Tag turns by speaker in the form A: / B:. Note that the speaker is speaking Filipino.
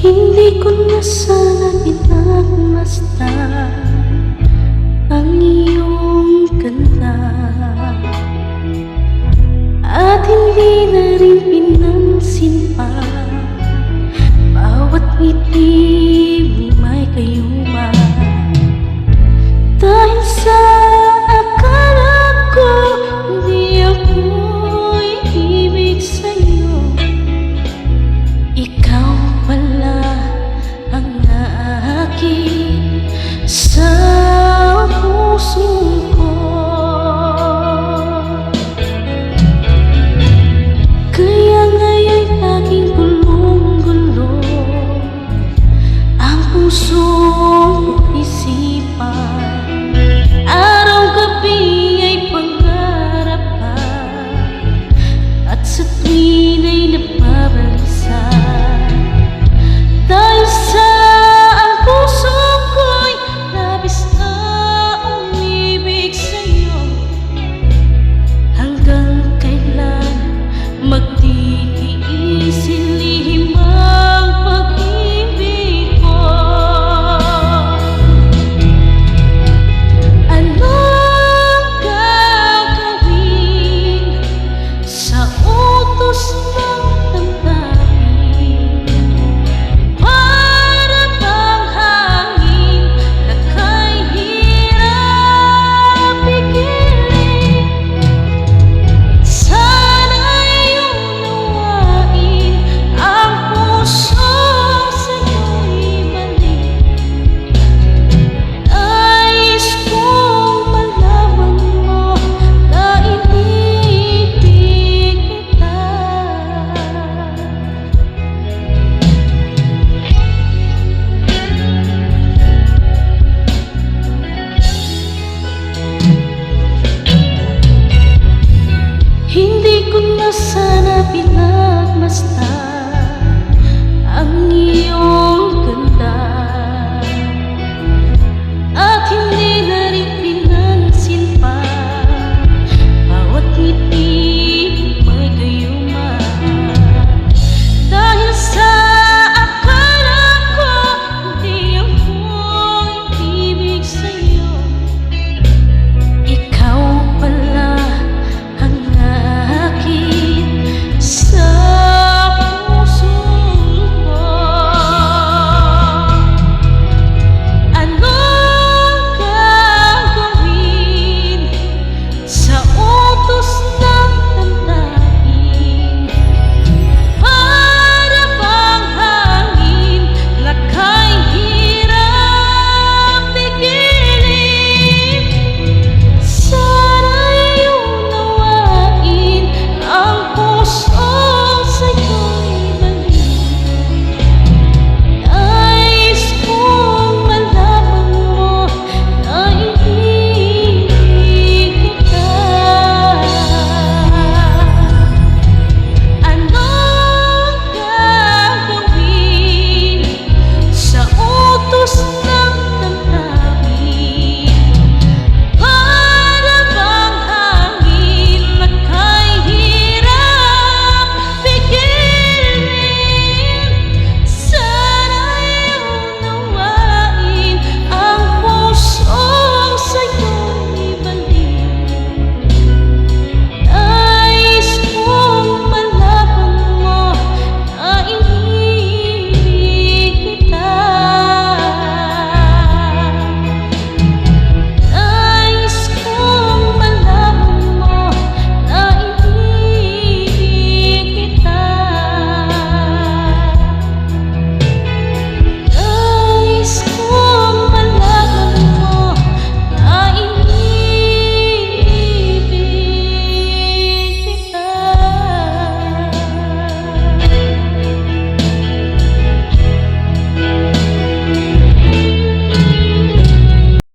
A: Hindi ko na sana pinagmasdan ang iyong ganda, at hindi na rin pinansin pa bawat ngiti may kayuma. Dahil sa akala ko hindi ako'y ibig sa'yo, ikaw pala ang akin sa puso ko. Kaya ngaya'y laging gulong-gulo ang pusong isipan. Araw-gabi ay pangarap pa, at sa tuwin ay napabalisa. Dahil sa ang puso ko'y labis na umibig sa'yo, hanggang kailan magtitiis lihim ang pag-ibig ko. Anong gagawin sa utos ng damdamin? Para bang hangin na kay hirap pigilin. Sana'y unawain ang puso sa'yo'y balik. Nais kong malaman mo na inibig kita. Hindi ko na sana pinagmasdan